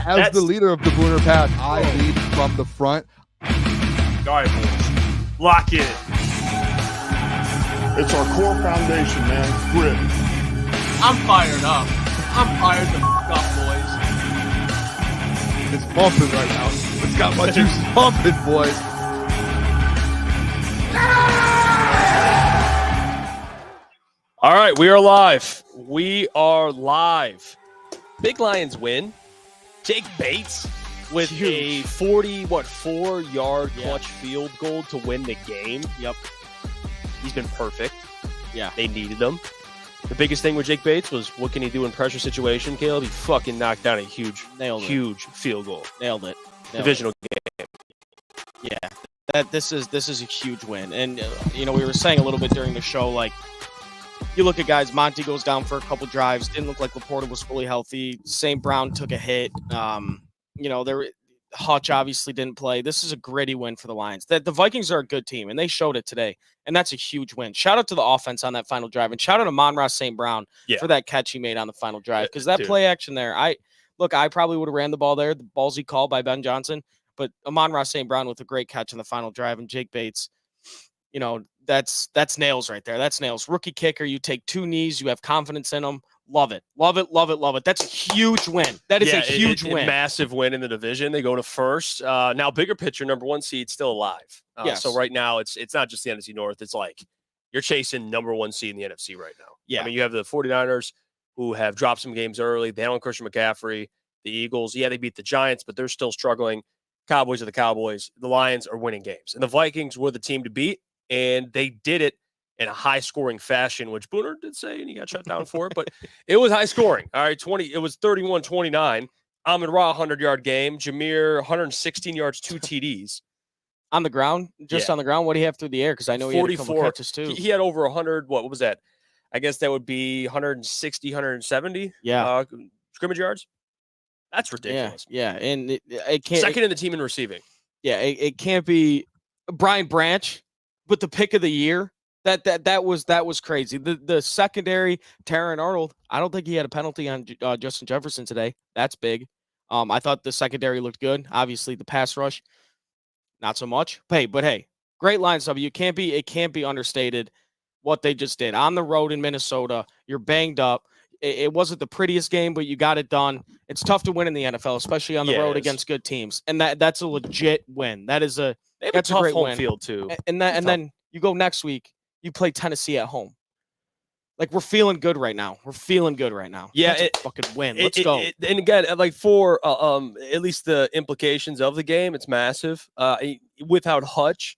As the leader of the Booner Pack, I lead from the front. All right, boys. Lock in. It's our core foundation, man. Grit. I'm fired up. I'm fired the fuck up, boys. It's pumping right now. It's got my juices pumping, boys. All right, we are live. We are live. Big Lions win. Jake Bates with a 4-yard clutch field goal to win the game. Yep. He's been perfect. Yeah. They needed him. The biggest thing with Jake Bates was what can he do in pressure situation, Caleb? He fucking knocked down a huge field goal. Nailed it. Divisional game. Yeah. This is a huge win. And, we were saying a little bit during the show, like, you look at guys, Monty goes down for a couple drives. Didn't look like Laporta was fully healthy. St. Brown took a hit. Hutch obviously didn't play. This is a gritty win for the Lions. The Vikings are a good team, and they showed it today. And that's a huge win. Shout out to the offense on that final drive, and shout out to Monroe St. Brown for that catch he made on the final drive. Because that play action there, I probably would have ran the ball there. The ballsy call by Ben Johnson, but Amon-Ra St. Brown with a great catch on the final drive, and Jake Bates, that's nails right there. That's nails. Rookie kicker, you take two knees, you have confidence in them. Love it. Love it, love it, love it. That's a huge win. That is a huge win. Massive win in the division. They go to first. Now, bigger picture, number one seed still alive. So right now, it's not just the NFC North. It's like you're chasing number one seed in the NFC right now. Yeah. I mean, you have the 49ers who have dropped some games early. They don't have Christian McCaffrey. The Eagles, they beat the Giants, but they're still struggling. Cowboys are the Cowboys. The Lions are winning games. And the Vikings were the team to beat, and they did it in a high-scoring fashion, which Booner did say, and he got shut down for it, but it was high-scoring. All right, it was 31-29. Amon-Ra, 100-yard game. Jahmyr, 116 yards, 2 TDs. On the ground? On the ground? What do you have through the air? Because I know he had a couple catches, too. He had over 100. What was that? I guess that would be 160, 170 scrimmage yards. That's ridiculous. Yeah. And it can't. Second in the team in receiving. Yeah, it can't be Brian Branch with the pick of the year. That was crazy. The secondary, Terran Arnold, I don't think he had a penalty on Justin Jefferson today. That's big. I thought the secondary looked good. Obviously, the pass rush, not so much. But hey, great Lions W. It can't be understated what they just did on the road in Minnesota. You're banged up. It wasn't the prettiest game, but you got it done. It's tough to win in the NFL, especially on the road against good teams, and that's a legit win. That's a great home win. Field too. And then you go next week. You play Tennessee at home. Like, we're feeling good right now. Yeah, that's a fucking win. Let's go. And again, like for at least the implications of the game, it's massive. Without Hutch,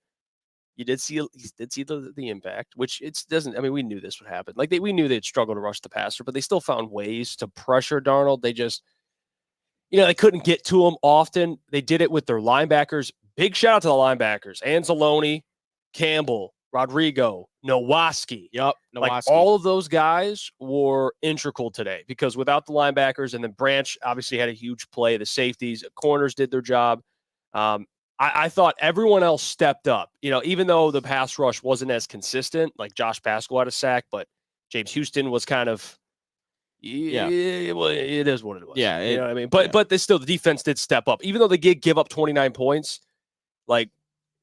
you did see the impact, which it doesn't. I mean, we knew this would happen. Like we knew they'd struggle to rush the passer, but they still found ways to pressure Darnold. They just, they couldn't get to him often. They did it with their linebackers. Big shout out to the linebackers: Anzalone, Campbell, Rodrigo, Nowaski. Yep. Like all of those guys were integral today because without the linebackers, and then Branch obviously had a huge play. The safeties, corners did their job. I thought everyone else stepped up. Even though the pass rush wasn't as consistent, like Josh Pascal had a sack, but James Houston was kind of. Well, it is what it was. Yeah. You know what I mean? But the defense did step up. Even though they did give up 29 points, like,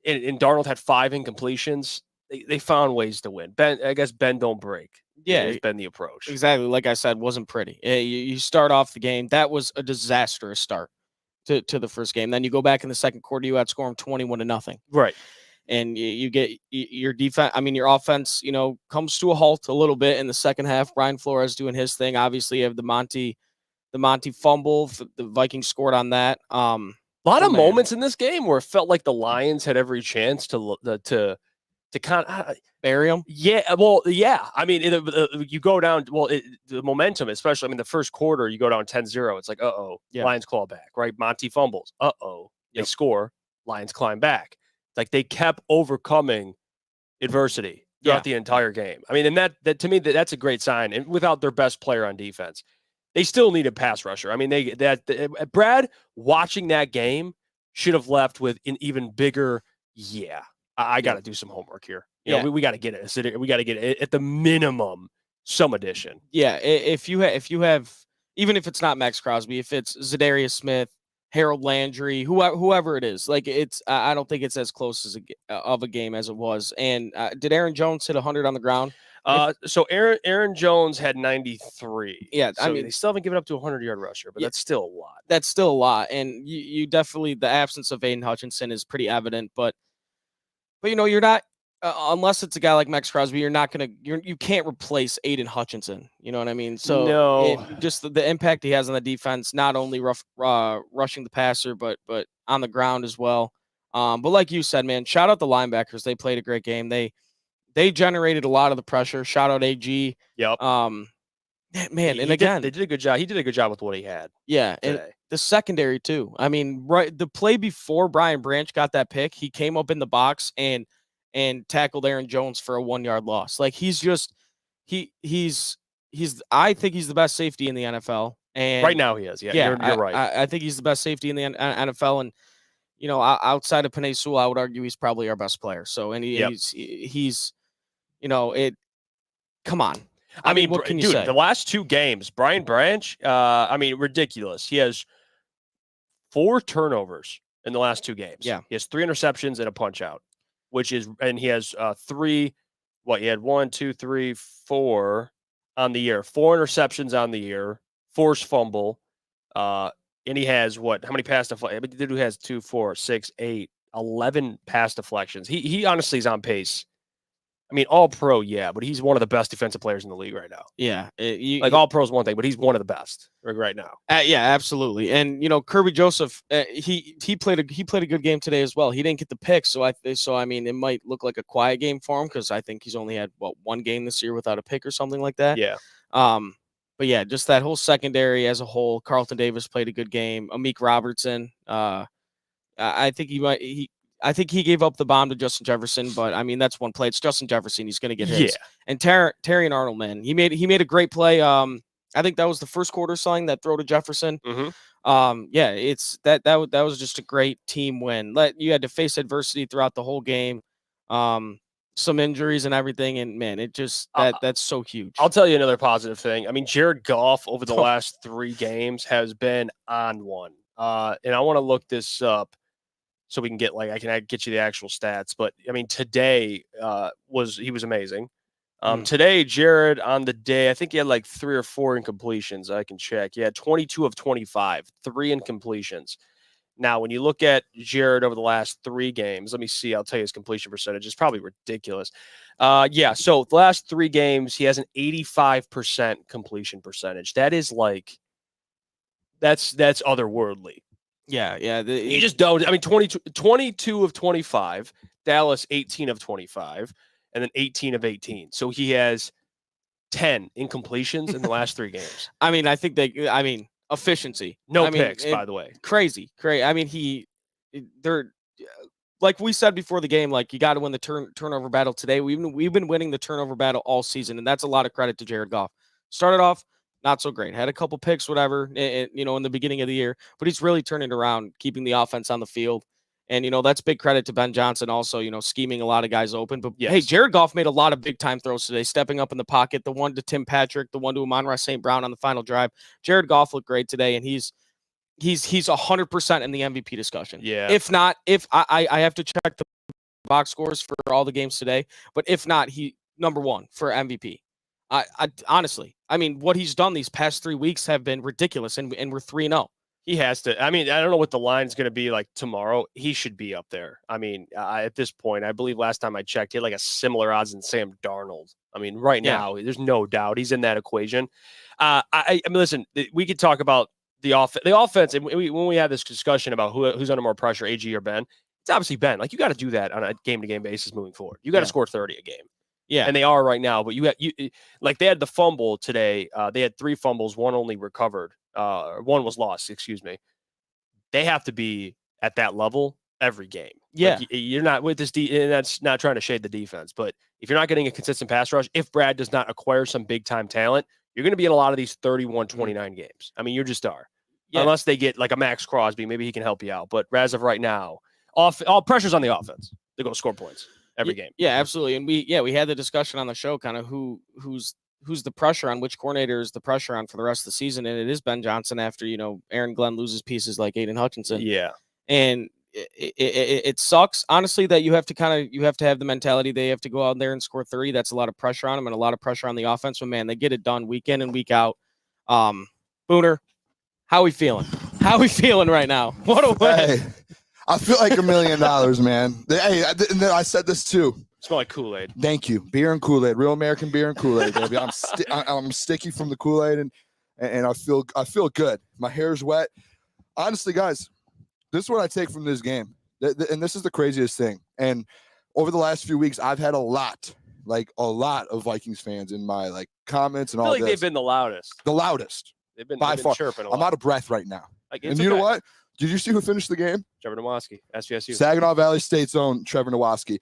and Darnold had 5 incompletions, they found ways to win. I guess bend don't break. Yeah, has been the approach. Exactly. Like I said, wasn't pretty. You start off the game. That was a disastrous start to the first game. Then you go back in the second quarter, you outscore them 21-0. Right. And you get your defense. I mean, your offense, comes to a halt a little bit in the second half. Brian Flores doing his thing. Obviously, you have the Monty fumble. The Vikings scored on that. A lot of moments in this game where it felt like the Lions had every chance to kind of bury them. Yeah, well, yeah. I mean, you go down. Well, the momentum, especially. I mean, the first quarter, you go down 10-0. It's like, Lions claw back. Right, Monty fumbles. They score. Lions climb back. It's like they kept overcoming adversity throughout the entire game. I mean, and that to me, that's a great sign. And without their best player on defense, they still need a pass rusher. I mean, Brad watching that game should have left with an even bigger. Yeah, I got to do some homework here. We got to get it. We got to get it at the minimum some addition. Yeah, if you have even if it's not Max Crosby, if it's Zadarius Smith, Harold Landry, whoever it is, like I don't think it's as close as of a game as it was. And did Aaron Jones hit 100 on the ground? So Aaron Jones had 93. Yeah, so they still haven't given up to a 100-yard rusher, but that's still a lot. That's still a lot, and you definitely, the absence of Aiden Hutchinson is pretty evident. But you're not unless it's a guy like Max Crosby, you can't replace Aiden Hutchinson. You know what I mean? So no, just the impact he has on the defense, not only rushing the passer, but on the ground as well. But like you said, man, shout out the linebackers. They played a great game. They generated a lot of the pressure. Shout out AG. Yep. Man, they did a good job. He did a good job with what he had. Yeah, today. And the secondary too. I mean, right, the play before Brian Branch got that pick, he came up in the box and tackled Aaron Jones for a 1-yard loss. Like he's I think he's the best safety in the NFL. And right now he is. Yeah, you're right. I think he's the best safety in the NFL. And outside of Penei Sewell, I would argue he's probably our best player. So he's come on. I mean, what can you say? The last 2 games, Brian Branch, ridiculous. He has 4 turnovers in the last 2 games. Yeah. He has 3 interceptions and a punch out, and he has 3, he had 1, 2, 3, 4 on the year, 4 interceptions on the year, forced fumble. And he has how many pass deflections? The dude has 2, 4, 6, 8, 11 pass deflections. He honestly is on pace. I mean, all pro, yeah, but he's one of the best defensive players in the league right now. Yeah. All pro is one thing, but he's one of the best right now. Yeah, absolutely. And, Kirby Joseph, he played a good game today as well. He didn't get the pick. So it might look like a quiet game for him because I think he's only had, 1 game this year without a pick or something like that. Yeah. But yeah, just that whole secondary as a whole. Carlton Davis played a good game. Amik Robertson, I think he gave up the bomb to Justin Jefferson, but I mean that's one play. It's Justin Jefferson. He's going to get hits. Yeah. And Terry Arnold, man, he made a great play. I think that was the first quarter sign, that throw to Jefferson. Mm-hmm. It's that was just a great team win. You had to face adversity throughout the whole game. Some injuries and everything, and man, it just that's so huge. I'll tell you another positive thing. I mean, Jared Goff over the last 3 games has been on one. And I want to look this up so we can get I can get you the actual stats. But I mean, today he was amazing. Today, Jared on the day, I think he had 3 or 4 incompletions. I can check. He had 22 of 25, 3 incompletions. Now, when you look at Jared over the last 3 games, let me see. I'll tell you his completion percentage. It's probably ridiculous. So the last 3 games, he has an 85% completion percentage. That is that's otherworldly. Yeah. You just don't. I mean, 22 of 25, Dallas 18 of 25, and then 18 of 18. So he has 10 incompletions in the last 3 games. I mean, efficiency. Picks, by the way. Crazy. I mean, they're like we said before the game, you got to win the turnover battle today. We've been winning the turnover battle all season, and that's a lot of credit to Jared Goff. Started off not so great, had a couple picks, whatever, in the beginning of the year, but he's really turning around, keeping the offense on the field. And, that's big credit to Ben Johnson also, scheming a lot of guys open. But, Hey, Jared Goff made a lot of big-time throws today, stepping up in the pocket, the one to Tim Patrick, the one to Amon-Ra St. Brown on the final drive. Jared Goff looked great today, and he's 100% in the MVP discussion. Yeah. If not, I have to check the box scores for all the games today, but if not, he number 1 for MVP. I honestly, what he's done these past 3 weeks have been ridiculous, and we're 3-0. He has to. I mean, I don't know what the line's going to be like tomorrow. He should be up there. I mean, at this point, I believe last time I checked, he had a similar odds than Sam Darnold. I mean, right now, there's no doubt he's in that equation. I mean, listen, we could talk about the offense, and when we have this discussion about who's under more pressure, AG or Ben, it's obviously Ben. You got to do that on a game-to-game basis moving forward. You got to score 30 a game. Yeah, and they are right now. But they had the fumble today. They had 3 fumbles, 1 only recovered. 1 was lost. Excuse me. They have to be at that level every game. Yeah, you're not with this. And that's not trying to shade the defense, but if you're not getting a consistent pass rush, if Brad does not acquire some big time talent, you're going to be in a lot of these 31-29 games. I mean, you just are. Yeah. Unless they get a Max Crosby, maybe he can help you out. But as of right now, all pressure's on the offense. They're going to score points every game. Yeah, absolutely. And we had the discussion on the show, kind of who's the pressure on, which coordinator is the pressure on for the rest of the season, and it is Ben Johnson after Aaron Glenn loses pieces like Aiden Hutchinson. Yeah, and it sucks honestly that you have to have the mentality they have to go out there and score 30. That's a lot of pressure on them and a lot of pressure on the offense. But man, they get it done week in and week out. Booner, how we feeling? How we feeling right now? What a win! Hey, I feel like $1 million, man. Hey, and then I said this too. Smell like Kool-Aid. Thank you, beer and Kool-Aid, real American beer and Kool-Aid, baby. I'm sticky from the Kool-Aid, and I feel good. My hair's wet. Honestly, guys. This is what I take from this game. And this is the craziest thing. And over the last few weeks, I've had a lot of Vikings fans in my comments and all this. They've been the loudest. The loudest. They've been by far. Chirping a lot. I'm out of breath right now. And you know what? Did you see who finished the game? Trevor Nowatzki, SVSU. Saginaw Valley State's own Trevor Nowatzki.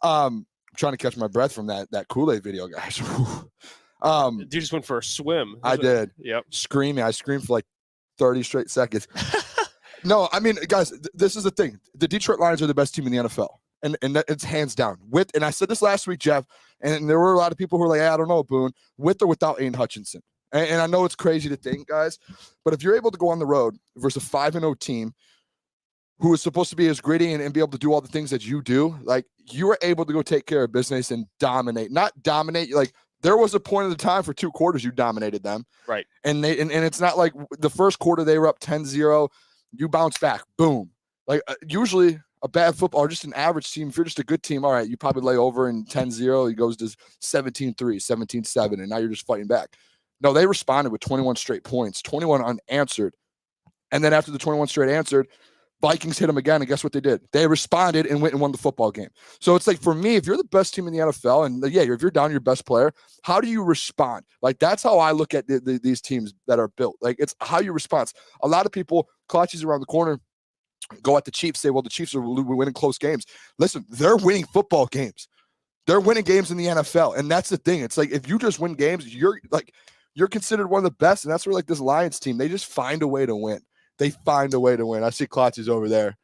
I'm trying to catch my breath from that Kool-Aid video, guys. Dude just went for a swim. I did. Yep. Screaming. I screamed for 30 straight seconds. No, I mean, guys, this is the thing. The Detroit Lions are the best team in the NFL, and it's hands down. And I said this last week, Jeff, and there were a lot of people who were like, I don't know, Boone, with or without Aiden Hutchinson. And I know it's crazy to think, guys, but if you're able to go on the road versus a 5-0 team who is supposed to be as gritty and be able to do all the things that you do, you were able to go take care of business and dominate. Not dominate, there was a point of the time for 2 quarters you dominated them. Right. And it's not like the first quarter they were up 10-0. You bounce back, boom. Usually a bad football or just an average team, if you're just a good team, all right, you probably lay over in 10-0. He goes to 17-3, 17-7, and now you're just fighting back. No, they responded with 21 straight points, 21 unanswered. And then after the 21 straight answered, Vikings hit them again, and guess what they did? They responded and went and won the football game. So it's for me, if you're the best team in the NFL, and if you're down your best player, how do you respond? That's how I look at these teams that are built. It's how you respond. A lot of people, clutches around the corner, go at the Chiefs, say, well, the Chiefs are winning close games. Listen, they're winning football games. They're winning games in the NFL, and that's the thing. It's if you just win games, you're considered one of the best, and that's where this Lions team, they just find a way to win. They find a way to win. I see Klotzy's over there.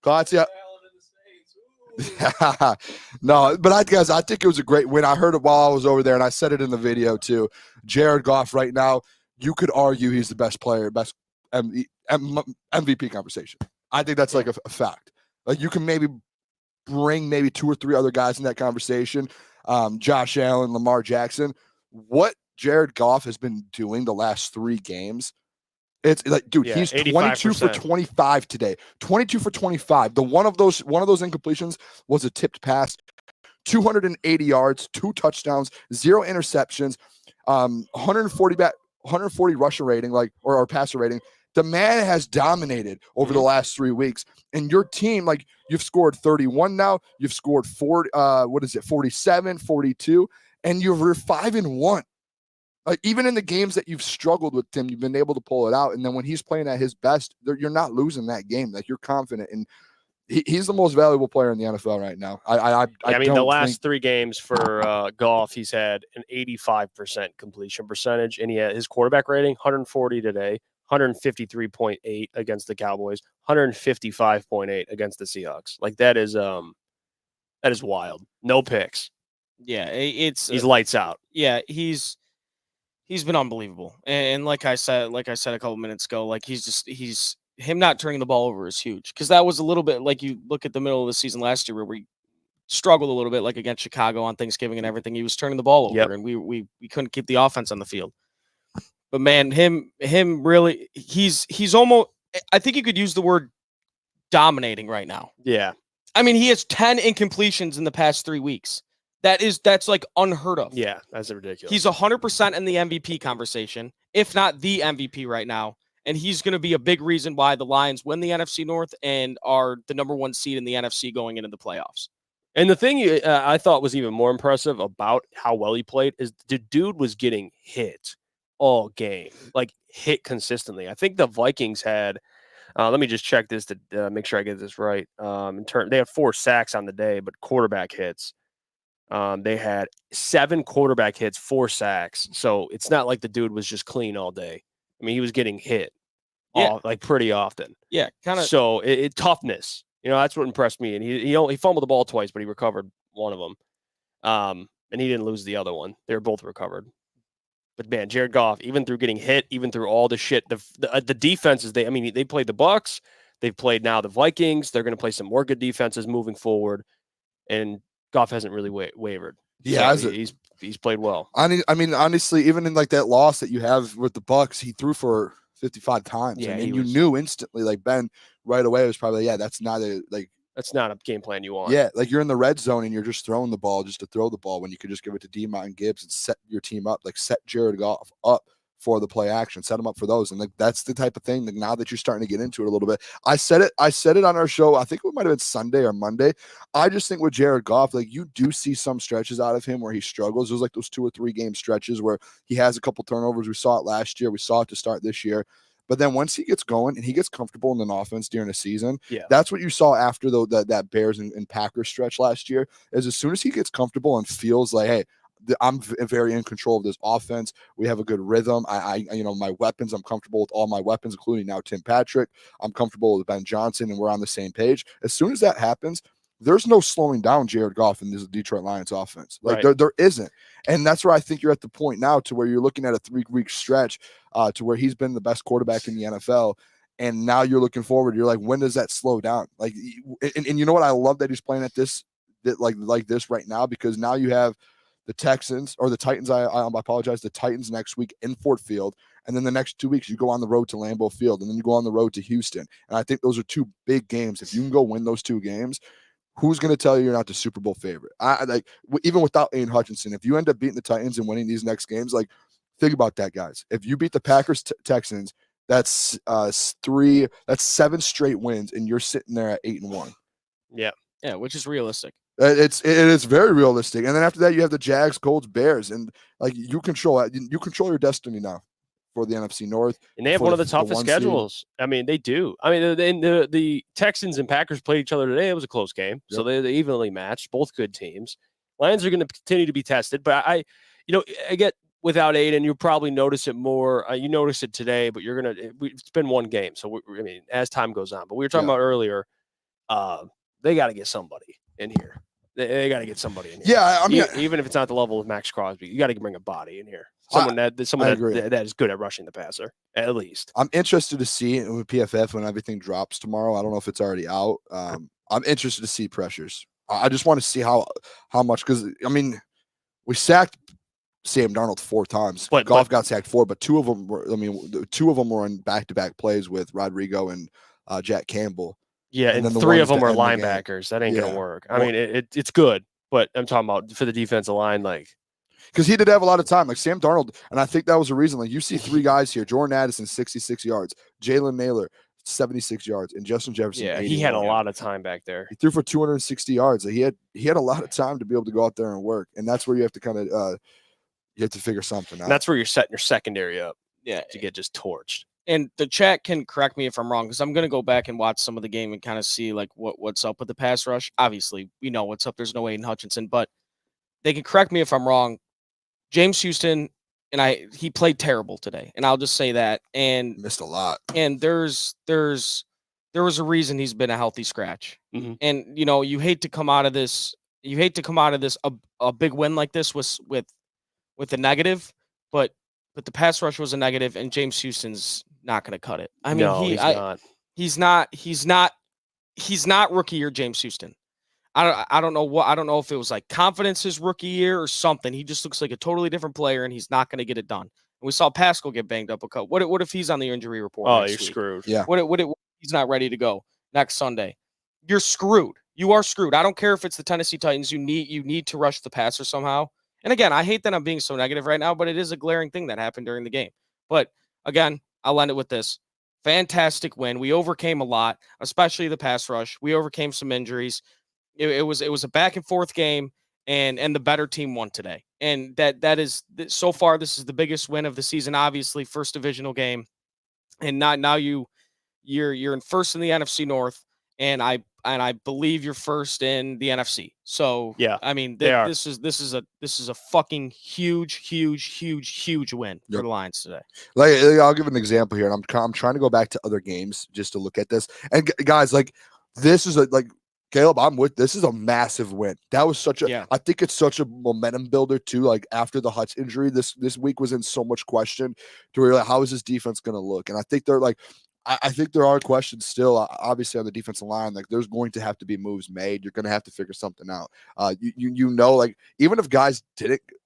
Klotzy. No, but I think it was a great win. I heard it while I was over there, and I said it in the video too. Jared Goff right now, you could argue he's the best player, best MVP conversation. I think that's a fact. You can maybe bring 2 or 3 other guys in that conversation. Josh Allen, Lamar Jackson. What Jared Goff has been doing the last 3 games, it's dude, he's 22 for 25 today. 22 for 25. One of those incompletions was a tipped pass. 280 yards, 2 touchdowns, 0 interceptions, 140 rusher rating, or passer rating. The man has dominated over the last 3 weeks. And your team, you've scored 31 now. You've scored 47, 42, and you're 5-1. Even in the games that you've struggled with him, you've been able to pull it out. And then when he's playing at his best, you're not losing that game. You're confident. And he's the most valuable player in the NFL right now. I mean, the last 3 games for Goff, he's had an 85% completion percentage. And his quarterback rating, 140 today, 153.8 against the Cowboys, 155.8 against the Seahawks. That is wild. No picks. Yeah, he's lights out. Yeah, he's been unbelievable. And like I said a couple minutes ago, he's him not turning the ball over is huge. Because that was a little bit you look at the middle of the season last year where we struggled a little bit against Chicago on Thanksgiving and everything. He was turning the ball over and we couldn't keep the offense on the field. But man, him really, he's almost, I think you could use the word dominating right now. Yeah. I mean, he has 10 incompletions in the past 3 weeks. That's unheard of. Yeah, that's ridiculous. He's 100% in the MVP conversation, if not the MVP right now. And he's going to be a big reason why the Lions win the NFC North and are the number 1 seed in the NFC going into the playoffs. And the thing I thought was even more impressive about how well he played is the dude was getting hit all game, hit consistently. I think the Vikings had, let me just check this to make sure I get this right. They had 4 sacks on the day, but quarterback hits. They had 7 quarterback hits, 4 sacks. So it's not like the dude was just clean all day. I mean, he was getting hit pretty often. Yeah, kind of. So toughness, that's what impressed me. And he fumbled the ball twice, but he recovered one of them. And he didn't lose the other one. They were both recovered. But man, Jared Goff, even through getting hit, even through all the shit, the defenses, they played the Bucs, they've played now the Vikings. They're going to play some more good defenses moving forward, and Goff hasn't really wavered. Yeah, so he's played well. I mean, honestly, even in like that loss that you have with the Bucs, he threw for 55 times. Yeah, and you knew instantly, like Ben, right away, it was probably that's not a game plan you want. Yeah, like you're in the red zone and you're just throwing the ball just to throw the ball when you could just give it to Jahmyr and Gibbs and set your team up, like set Jared Goff up for the play action, set him up for those. And like that's the type of thing that now that you're starting to get into it a little bit. I said it on our show, I think it might have been Sunday or Monday. I just think with Jared Goff, like you do see some stretches out of him where he struggles. There's like those 2 or 3 game stretches where he has a couple turnovers. We saw it last year. We saw it to start this year. But then once he gets going and he gets comfortable in an offense during the season, that's what you saw after that Bears and Packers stretch last year, is as soon as he gets comfortable and feels like, hey, I'm very in control of this offense. We have a good rhythm. I my weapons, I'm comfortable with all my weapons, including now Tim Patrick. I'm comfortable with Ben Johnson, and we're on the same page. As soon as that happens, there's no slowing down Jared Goff in this Detroit Lions offense. Like there isn't. And that's where I think you're at the point now to where you're looking at a 3-week stretch to where he's been the best quarterback in the NFL. And now you're looking forward. You're like, when does that slow down? Like, and you know what? I love that he's playing at this right now, because now you have the Texans or the Titans. I apologize. The Titans next week in Ford Field. And then the next 2 weeks, you go on the road to Lambeau Field, and then you go on the road to Houston. And I think those are 2 big games. If you can go win those 2 games, who's going to tell you you're not the Super Bowl favorite? Even without Aiden Hutchinson, if you end up beating the Titans and winning these next games, like think about that, guys. If you beat the Packers, Texans, that's 7 straight wins, and you're sitting there at 8-1. Yeah, which is realistic. It is very realistic. And then after that, you have the Jags, Colts, Bears, and like you control your destiny now for the NFC North. And they have one of the toughest schedules. I mean, they do. I mean, the Texans and Packers played each other today. It was a close game. Yep. So they evenly matched, both good teams. Lions are going to continue to be tested, but I get without Aiden, you probably notice it more. You notice it today, but it's been 1 game. So as time goes on, but we were talking about earlier, they got to get somebody in here. They got to get somebody in here. Yeah, I mean, even if it's not the level of Max Crosby, you got to bring a body in here. Someone that is good at rushing the passer, at least. I'm interested to see with PFF when everything drops tomorrow. I don't know if it's already out. I'm interested to see pressures. I just want to see how much, because I mean, we sacked Sam Darnold 4 times. Goff got sacked 4, but 2 of them were in back-to-back plays with Rodrigo and Jack Campbell. Yeah, and 3 of them are linebackers. That ain't gonna work. I mean, it's good, but I'm talking about for the defensive line, like, because he did have a lot of time, like Sam Darnold, and I think that was a reason. Like you see 3 guys here: Jordan Addison, 66 yards; Jalen Naylor, 76 yards; and Justin Jefferson. Yeah, he had a lot of time back there. He threw for 260 yards. He had a lot of time to be able to go out there and work, and that's where you have to kind of you have to figure something out. And that's where you're setting your secondary up. Yeah, to get just torched. And the chat can correct me if I'm wrong, because I'm going to go back and watch some of the game and kind of see like what's up with the pass rush. Obviously, we know what's up. There's no Aiden Hutchinson, but they can correct me if I'm wrong. James Houston he played terrible today, and I'll just say that. And missed a lot. And there was a reason he's been a healthy scratch. Mm-hmm. And you hate to come out of this. You hate to come out of this a big win like this with a negative, but the pass rush was a negative, and James Houston's not going to cut it. I mean, no, he's not rookie year James Houston. I don't know if it was like confidence his rookie year or something. He just looks like a totally different player, and he's not going to get it done. And we saw Pascal get banged up a couple. What if he's on the injury report? Oh, you're screwed. Yeah. What if he's not ready to go next Sunday? You're screwed. You are screwed. I don't care if it's the Tennessee Titans. You need to rush the passer somehow. And again, I hate that I'm being so negative right now, but it is a glaring thing that happened during the game. But again, I'll end it with this. Fantastic win. We overcame a lot, especially the pass rush. We overcame some injuries. It was a back and forth game, and the better team won today. And that is so far, this is the biggest win of the season, obviously, first divisional game. And now you're in first in the NFC North, and I believe you're first in the NFC. So yeah, I mean, this is a fucking huge win for the Lions today. Like I'll give an example here, and I'm trying to go back to other games just to look at this. And guys, like this is Caleb, I'm with. This is a massive win. That was such a. I think it's such a momentum builder too. Like after the Hutch injury, this week was in so much question. To where like, how is this defense going to look? And I think they're like, I think there are questions still. Obviously on the defensive line, like there's going to have to be moves made. You're going to have to figure something out. You know, like even if guys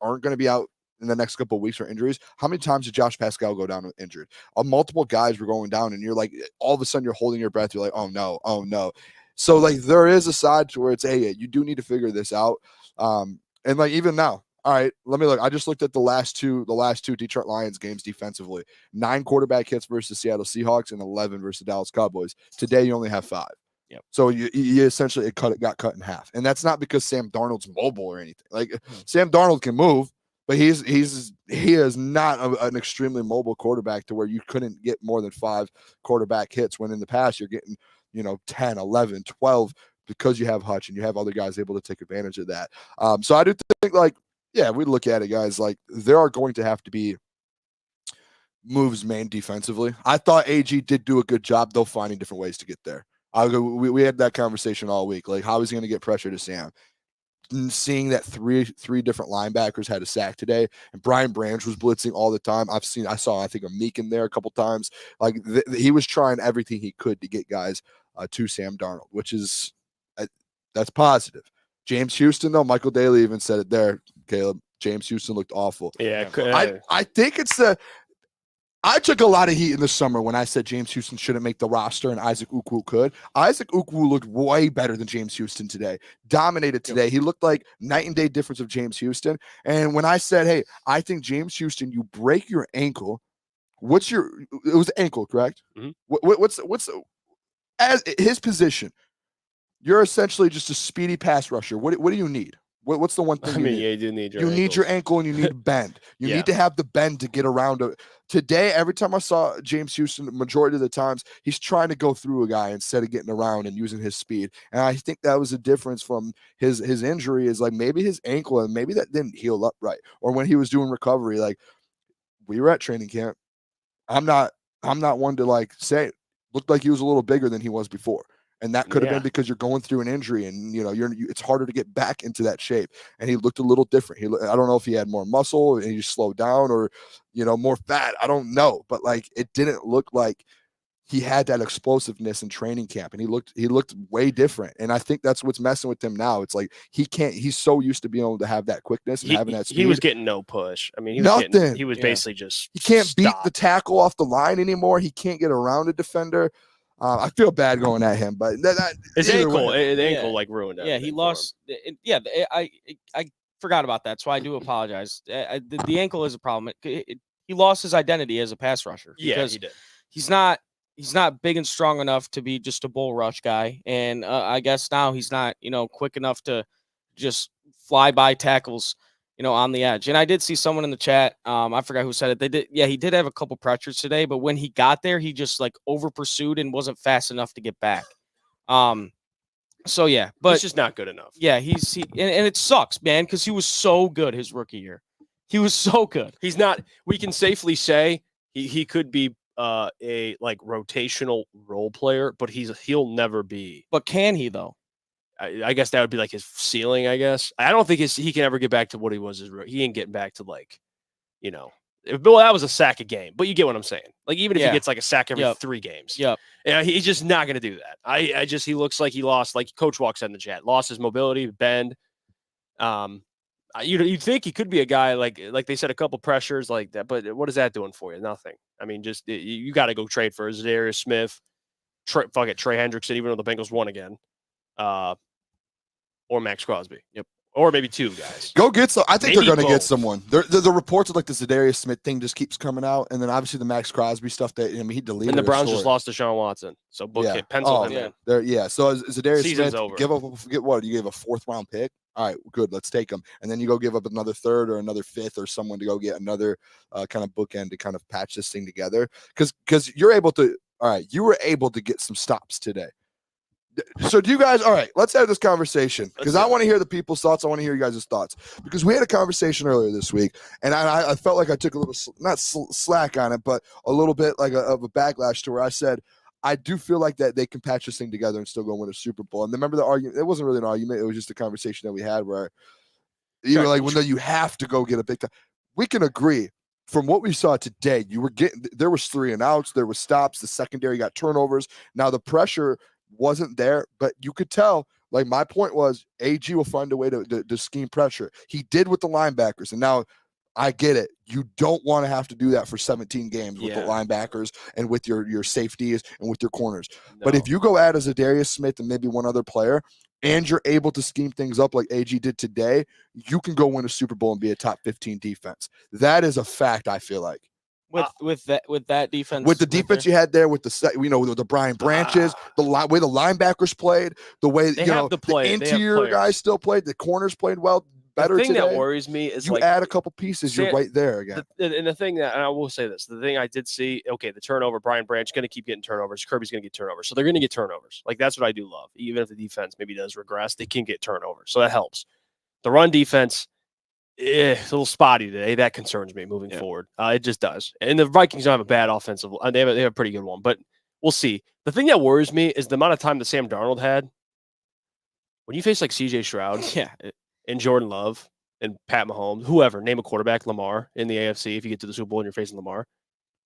aren't going to be out in the next couple of weeks or injuries, how many times did Josh Pascal go down injured? Multiple guys were going down, and you're like, all of a sudden you're holding your breath. You're like, oh no. So like there is a side to where it's, hey, you do need to figure this out. And like even now, all right, let me look. I just looked at the last two Detroit Lions games defensively. 9 quarterback hits versus Seattle Seahawks and 11 versus the Dallas Cowboys. Today you only have 5. Yep. So you essentially got cut in half. And that's not because Sam Darnold's mobile or anything. Like Sam Darnold can move, but he is not an extremely mobile quarterback to where you couldn't get more than 5 quarterback hits when in the past you're getting 10, 11, 12 because you have Hutch and you have other guys able to take advantage of that. So I do think like, yeah, we look at it, guys, like there are going to have to be moves made defensively. I thought AG did do a good job, though, finding different ways to get there. We had that conversation all week. Like, how is he going to get pressure to Sam? And seeing that three different linebackers had a sack today, and Brian Branch was blitzing all the time. I saw I think a Meek in there a couple times. Like he was trying everything he could to get guys to Sam Darnold, which is that's positive. James Houston, though, Michael Daly even said it there, Caleb. James Houston looked awful. Yeah. I think it's I took a lot of heat in the summer when I said James Houston shouldn't make the roster and Isaac Ukwu could. Isaac Ukwu looked way better than James Houston today. Dominated today. He looked like night and day difference of James Houston. And when I said, hey, I think James Houston, you break your ankle. It was ankle, correct? Mm-hmm. What's as his position? You're essentially just a speedy pass rusher. What do you need? What's the one thing you need? Yeah, you do need your You ankles. need your ankle and you need bend. You need to have the bend to get around. Today, every time I saw James Houston, the majority of the times, he's trying to go through a guy instead of getting around and using his speed. And I think that was a difference from his injury is like maybe his ankle and maybe that didn't heal up right. Or when he was doing recovery, like we were at training camp. I'm not one to like say it looked like he was a little bigger than he was before. And that could have been because you're going through an injury and, it's harder to get back into that shape. And he looked a little different. I don't know if he had more muscle and he slowed down or, more fat. I don't know. But like, it didn't look like he had that explosiveness in training camp. And he looked way different. And I think that's what's messing with him now. It's like, he's so used to being able to have that quickness and having that speed. He was getting no push. I mean, he was basically just, he can't beat the tackle off the line anymore. He can't get around a defender. I feel bad going at him, but his ankle like ruined it. Yeah, he lost. I forgot about that, so I do apologize. The ankle is a problem. He lost his identity as a pass rusher. Yeah, he did. He's not big and strong enough to be just a bull rush guy, and I guess now he's not quick enough to just fly by tackles. On the edge. And I did see someone in the chat. I forgot who said it. He did have a couple pressures today, but when he got there, he just like over pursued and wasn't fast enough to get back. So yeah, but it's just not good enough. Yeah, and it sucks, man, because he was so good his rookie year. He was so good. He's not, we can safely say he could be a like rotational role player, but he'll never be. But can he though? I guess that would be like his ceiling, I guess. I don't think he can ever get back to what he was. He ain't getting back to like, well, that was a sack a game, but you get what I'm saying. Like, even if he gets like a sack every 3 games, he's just not going to do that. He looks like he lost, like Coach Walk said in the chat, lost his mobility, bend. You'd think he could be a guy like they said, a couple pressures like that, but what is that doing for you? Nothing. I mean, just you got to go trade for Zadarius Smith, Trey Hendrickson, even though the Bengals won again. Or Max Crosby. Yep. Or maybe 2 guys. Go get some. I think they're going to get someone. The reports of like the Zadarius Smith thing just keeps coming out, and then obviously the Max Crosby stuff that he deleted. And the Browns just lost to Deshaun Watson, so pencil him in. So Zadarius Season's Smith, over. Get what? You gave a 4th round pick. All right, good. Let's take him, and then you go give up another 3rd or another 5th or someone to go get another kind of bookend to kind of patch this thing together. Because you're able to. All right, you were able to get some stops today. So do you guys, all right, let's have this conversation because I want to hear the people's thoughts. I want to hear you guys' thoughts because we had a conversation earlier this week and I felt like I took a little, not slack on it, but a little bit like of a backlash to where I said, I do feel like that they can patch this thing together and still go win a Super Bowl. And remember the argument? It wasn't really an argument. It was just a conversation that we had where you were like, well, no, you have to go get a big time. We can agree. From what we saw today, there was 3 and outs, there was stops, the secondary got turnovers. Now the pressure wasn't there, but you could tell. Like my point was, AG will find a way to scheme pressure. He did with the linebackers, and now I get it. You don't want to have to do that for 17 games with the linebackers and with your safeties and with your corners. No. But if you go add as a Darius Smith and maybe one other player, and you're able to scheme things up like AG did today, you can go win a Super Bowl and be a top 15 defense. That is a fact, I feel like. With that defense, with the defense you had there, with the Brian Branches, the way the linebackers played, the way the interior guys still played, the corners played well. Better the thing today. That worries me is you add a couple pieces, you're right there again. And the thing that, and I will say this, the thing I did see, okay, the turnover, Brian Branch going to keep getting turnovers, Kirby's going to get turnovers, so they're going to get turnovers. Like that's what I do love. Even if the defense maybe does regress, they can get turnovers, so that helps. The run defense, it's a little spotty today. That concerns me moving forward. It just does. And the Vikings don't have a bad offensive. They have a pretty good one, but we'll see. The thing that worries me is the amount of time that Sam Darnold had. When you face like C.J. Stroud, and Jordan Love and Pat Mahomes, whoever, name a quarterback, Lamar in the AFC. If you get to the Super Bowl and you're facing Lamar,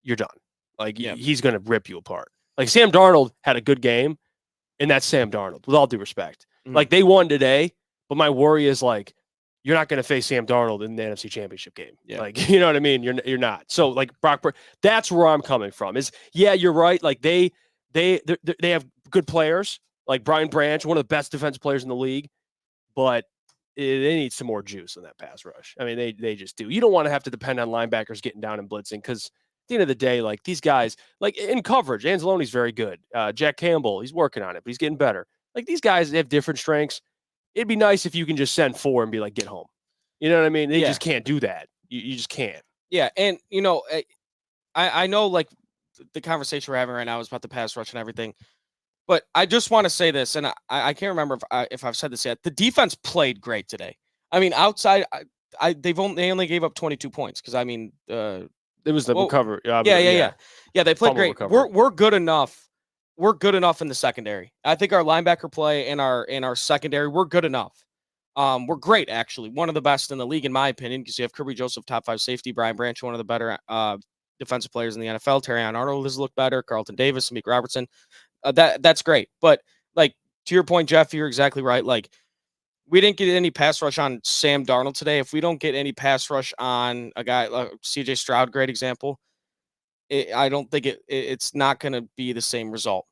you're done. Like he's going to rip you apart. Like Sam Darnold had a good game, and that's Sam Darnold. With all due respect, like they won today, but my worry is like you're not going to face Sam Darnold in the NFC Championship game. Yeah. Like you know what I mean. You're not. So like Brock, that's where I'm coming from. Is you're right. Like they have good players. Like Brian Branch, one of the best defense players in the league, but they need some more juice in that pass rush. I mean, they just do. You don't want to have to depend on linebackers getting down and blitzing because at the end of the day, like these guys, like in coverage, Anzalone's very good. Jack Campbell, he's working on it, but he's getting better. Like these guys, they have different strengths. It'd be nice if you can just send 4 and be like, get home. You know what I mean? They just can't do that. You just can't. Yeah, and I know like the conversation we're having right now is about the pass rush and everything. But I just want to say this, and I can't remember if I've said this yet. The defense played great today. I mean, outside, they only gave up 22 points because I mean, it was the recovery. Yeah. They played great. We're good enough. We're good enough in the secondary. I think our linebacker play and our secondary, we're good enough. We're great actually, one of the best in the league in my opinion. Because you have Kirby Joseph, top 5 safety, Brian Branch, one of the better defensive players in the NFL. Terrion Arnold has looked better. Carlton Davis, Meek Robertson. That's great. But like to your point, Jeff, you're exactly right. Like we didn't get any pass rush on Sam Darnold today. If we don't get any pass rush on a guy like CJ Stroud, great example, I don't think it's not going to be the same result.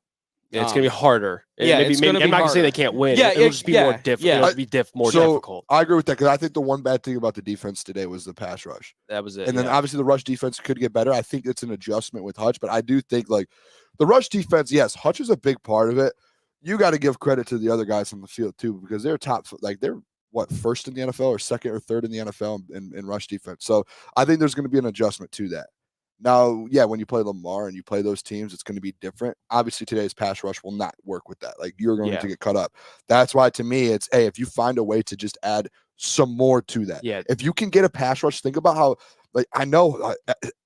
Yeah, it's going to be harder. Maybe I'm not going to say they can't win. It'll just be more difficult. It'll be more difficult. I agree with that because I think the one bad thing about the defense today was the pass rush. That was it. And then obviously the rush defense could get better. I think it's an adjustment with Hutch, but I do think like the rush defense, yes, Hutch is a big part of it. You got to give credit to the other guys on the field too because they're they're first in the NFL or second or third in the NFL in rush defense. So I think there's going to be an adjustment to that. Now, when you play Lamar and you play those teams, it's going to be different. Obviously, today's pass rush will not work with that. Like you're going to get cut up. That's why to me, it's if you find a way to just add some more to that. Yeah. If you can get a pass rush, think about how I know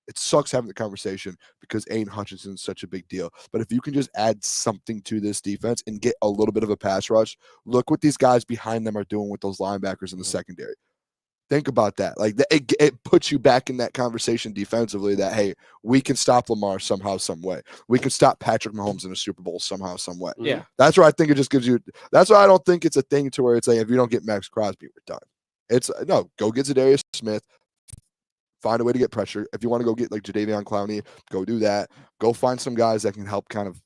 it sucks having the conversation because Aiden Hutchinson is such a big deal. But if you can just add something to this defense and get a little bit of a pass rush, look what these guys behind them are doing with those linebackers in the secondary. Think about that. Like it puts you back in that conversation defensively that, hey, we can stop Lamar somehow, some way. We can stop Patrick Mahomes in a Super Bowl somehow, some way. Yeah. That's where I think it just gives you – that's why I don't think it's a thing to where it's like if you don't get Max Crosby, we're done. It's – no, go get Zadarius Smith. Find a way to get pressure. If you want to go get like Jadeveon Clowney, go do that. Go find some guys that can help kind of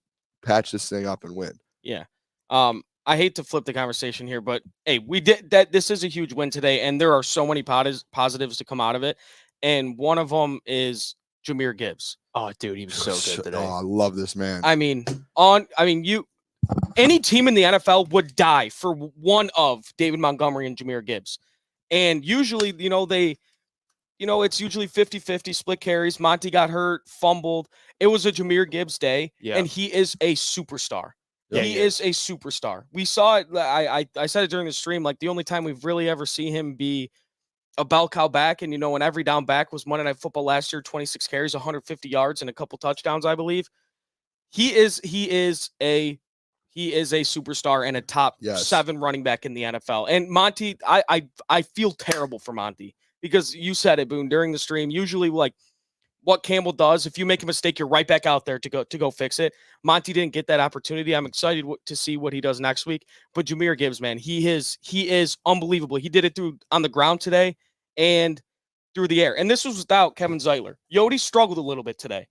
patch this thing up and win. Yeah. I hate to flip the conversation here, but hey, we did that. This is a huge win today, and there are so many positives to come out of it. And one of them is Jahmyr Gibbs. Oh, dude, he was so good today. Oh, I love this man. Any team in the NFL would die for one of David Montgomery and Jahmyr Gibbs. And usually, it's usually 50-50 split carries. Monty got hurt, fumbled. It was a Jahmyr Gibbs day, and he is a superstar. He is a superstar. We saw it. I said it during the stream. Like the only time we've really ever seen him be a bell cow back, and when every down back was Monday Night Football last year, 26 carries, 150 yards, and a couple touchdowns, I believe. He is a superstar and a top 7 running back in the NFL. And Monty, I feel terrible for Monty because you said it, Boone, during the stream. Usually, like what Campbell does, if you make a mistake, you're right back out there to go fix it. Monty didn't get that opportunity. I'm excited to see what he does next week. But Jahmyr Gibbs, man, he is unbelievable. He did it on the ground today and through the air. And this was without Kevin Zeitler. Yodi struggled a little bit today.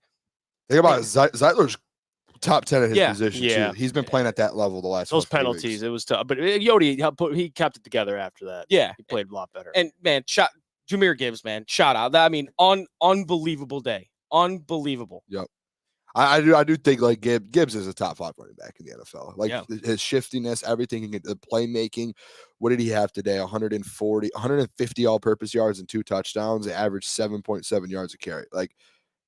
Think about it. Zeitler's top 10 at his position yeah. too. He's been playing at that level the last. Those penalties, weeks. It was tough. But Yodi, he kept it together after that. Yeah, he played a lot better. And man, Jahmyr Gibbs, man, shout out. I mean, unbelievable day, unbelievable. Yep. I do think like Gibbs is a top 5 running back in the NFL. Like his shiftiness, everything, the playmaking. What did he have today? 150 all-purpose yards and 2 touchdowns. He averaged 7.7 yards a carry. Like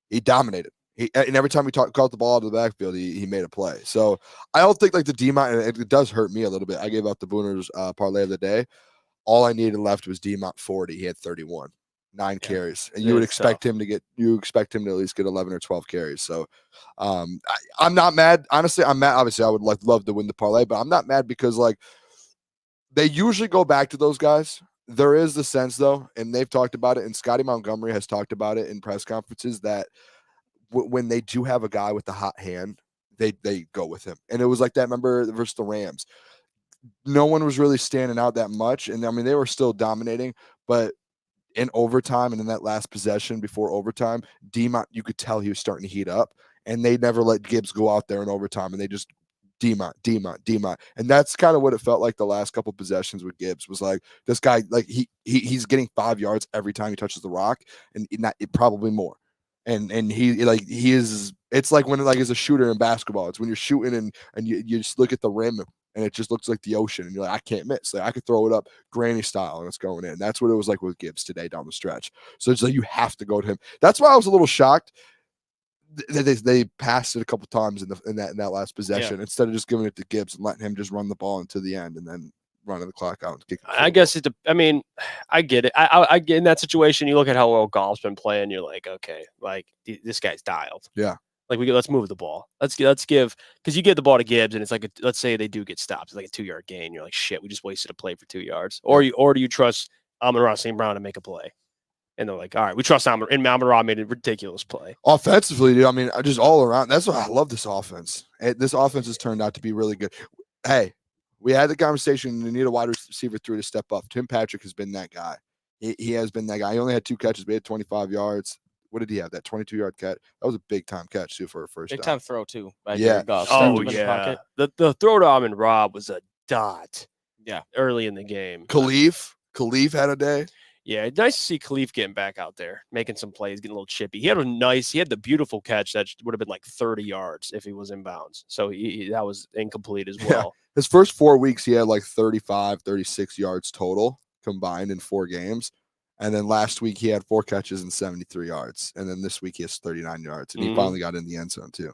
he dominated. And every time he caught the ball out of the backfield, he made a play. So I don't think like the D-Mont, and it does hurt me a little bit. I gave out the Booner's parlay of the day. All I needed left was D-Mont 40. He had 31, 9 carries, and you would expect him to at least get 11 or 12 carries. So I'm not mad. Honestly, I'm mad. Obviously, I would love to win the parlay, but I'm not mad because like they usually go back to those guys. There is the sense though, and they've talked about it, and Scotty Montgomery has talked about it in press conferences that when they do have a guy with the hot hand, they go with him. And it was like that, remember, versus the Rams. No one was really standing out that much. And I mean, they were still dominating, but in overtime and in that last possession before overtime, D-Mont, you could tell he was starting to heat up. And they never let Gibbs go out there in overtime. And they just D-Mont. And that's kind of what it felt like the last couple of possessions with Gibbs was like, this guy, like he's getting 5 yards every time he touches the rock, and probably more. And he is, it's like when like as a shooter in basketball, it's when you're shooting and you just look at the rim and it just looks like the ocean and you're like, I can't miss. Like I could throw it up granny style and it's going in. That's what it was like with Gibbs today down the stretch. So it's like you have to go to him. That's why I was a little shocked that they passed it a couple times in that last possession instead of just giving it to Gibbs and letting him just run the ball into the end and then running the clock out and kicking. I guess I mean, I get it. I get in that situation. You look at how well Goff's been playing. You're like, okay, like this guy's dialed. Yeah. Like let's move the ball. Let's give because you give the ball to Gibbs and it's like let's say they do get stopped. It's like a 2-yard gain. You're like, shit, we just wasted a play for 2 yards. Or do you trust Amon-Ra St. Brown to make a play? And they're like, all right, we trust Amon-Ra. And Amon-Ra made a ridiculous play. Offensively, dude, I mean, just all around. That's why I love this offense. This offense has turned out to be really good. Hey, we had the conversation. You need a wide receiver 3 to step up. Tim Patrick has been that guy. He has been that guy. He only had 2 catches, but he had 25 yards. What did he have? That 22-yard catch. That was a big time catch too for a first. Big time throw too. Goff. Oh yeah. The throw to Amon-Ra was a dot. Yeah. Early in the game. Khalif had a day. Yeah, nice to see Khalif getting back out there, making some plays, getting a little chippy. He had the beautiful catch that would have been like 30 yards if he was in bounds. So that was incomplete as well. Yeah. His first 4 weeks, he had like 35, 36 yards total combined in 4 games. And then last week he had 4 catches and 73 yards. And then this week he has 39 yards. And he finally got in the end zone too.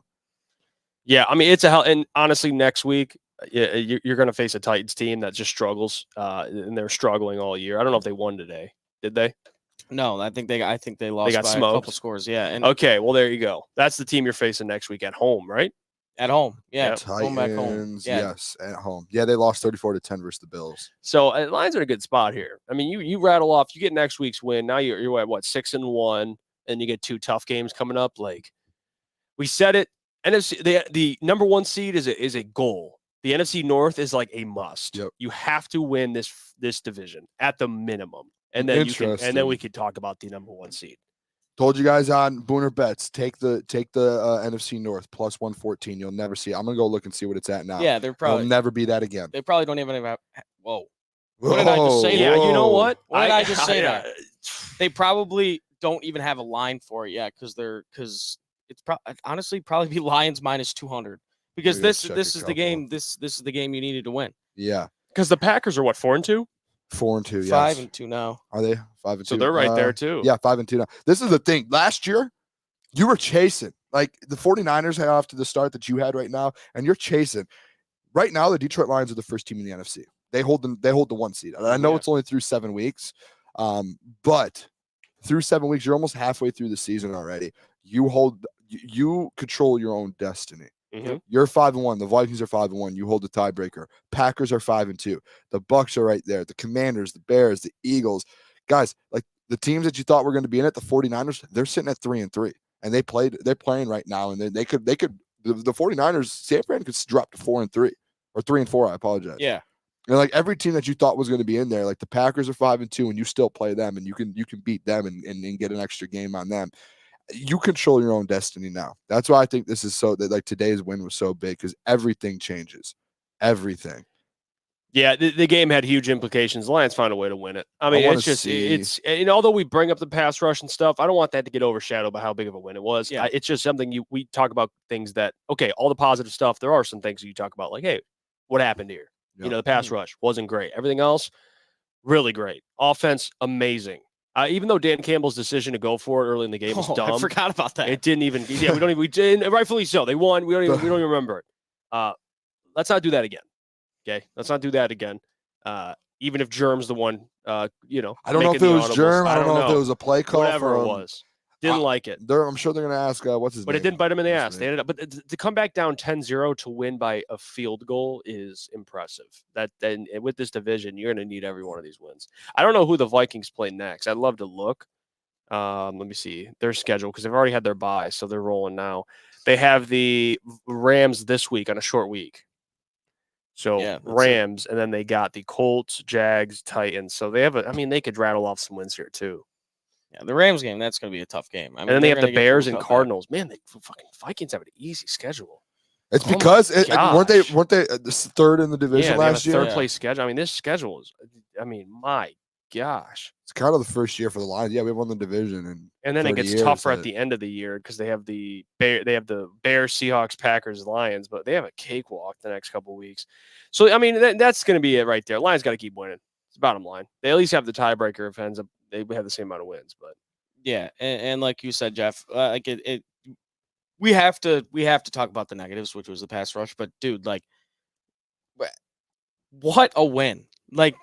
Yeah, I mean, it's a hell. And honestly, next week, you're going to face a Titans team that just struggles. And they're struggling all year. I don't know if they won today. Did they? No, I think they lost they got by smoked. A couple scores. Yeah. And okay, well, there you go. That's the team you're facing next week at home, right? At home. Yeah. Titans, home back home. Yeah. Yes, at home. Yeah, they lost 34-10 versus the Bills. So Lions are in a good spot here. I mean, you rattle off, you get next week's win. Now you're at what, 6-1, and you get 2 tough games coming up. Like we said it, NFC the number 1 seed is a goal. The NFC North is like a must. Yep. You have to win this division at the minimum. And then we could talk about the number 1 seed. Told you guys on Booner bets, take the NFC North plus 114. You'll never see it. I'm gonna go look and see what it's at now. Yeah, they're probably will never be that again. They probably don't even have. Whoa. What did I just say? Yeah, you know what? Why did I just say that? They probably don't even have a line for it yet because it's honestly probably be Lions minus 200 because this is the game. This is the game you needed to win. Yeah, because the Packers are what, 4-2? 4-2, yes. 5-2 now. Are they 5-2? So they're right there too. Yeah, 5-2 now. This is the thing. Last year, you were chasing. Like the 49ers had off to the start that you had right now, and you're chasing. Right now, the Detroit Lions are the first team in the NFC. They hold the 1 seed. I know it's only through 7 weeks, but through 7 weeks, you're almost halfway through the season already. You control your own destiny. Mhm. You're 5-1. The Vikings are 5-1. You hold the tiebreaker. Packers are 5-2. The Bucks are right there. The Commanders, the Bears, the Eagles. Guys, like the teams that you thought were going to be in it, the 49ers, they're sitting at 3-3. And they're playing right now. And they could the 49ers, San Fran could drop to 4-3 or 3-4. I apologize. Yeah. And like every team that you thought was going to be in there, like the Packers are 5-2, and you still play them, and you can beat them and get an extra game on them. You control your own destiny now. That's why I think this is so that like today's win was so big because everything changes, everything. Yeah, the game had huge implications. The Lions found a way to win it. I mean, it's just it's and although we bring up the pass rush and stuff, I don't want that to get overshadowed by how big of a win it was. Yeah. It's just something we talk about things that all the positive stuff. There are some things you talk about like, hey, what happened here? Yeah. You know, the pass rush wasn't great. Everything else, really great. Offense, amazing. Even though Dan Campbell's decision to go for it early in the game was dumb. I forgot about that. It didn't even. Yeah, we didn't. Rightfully so. They won. We don't even remember it. Let's not do that again. Okay, let's not do that again. Even if Germ's the one, I don't know if it was Germ. I don't know if it was a play call. Whatever it was. Didn't like it. I'm sure they're going to ask what's his name. But it didn't bite him in the ass. They ended up, but to come back down 10-0 to win by a field goal is impressive. That then with this division, you're going to need every one of these wins. I don't know who the Vikings play next. I'd love to look. Let me see their schedule because they've already had their bye, so they're rolling now. They have the Rams this week on a short week. So Rams, and then they got the Colts, Jags, Titans. So they have they could rattle off some wins here too. Yeah, the Rams game, that's going to be a tough game. And then they have the Bears and Cardinals. Man, the fucking Vikings have an easy schedule. It's because weren't they third in the division last year? Third place schedule. I mean, this schedule is. I mean, my gosh, it's kind of the first year for the Lions. Yeah, we won the division, and then it gets tougher at the end of the year because they have the Bears, Seahawks, Packers, Lions, but they have a cakewalk the next couple of weeks. So I mean, that's going to be it right there. Lions got to keep winning. It's the bottom line. They at least have the tiebreaker if it ends up. They have the same amount of wins, but yeah, and like you said, Jeff, like we have to talk about the negatives, which was the pass rush. But dude, like, what a win! Like,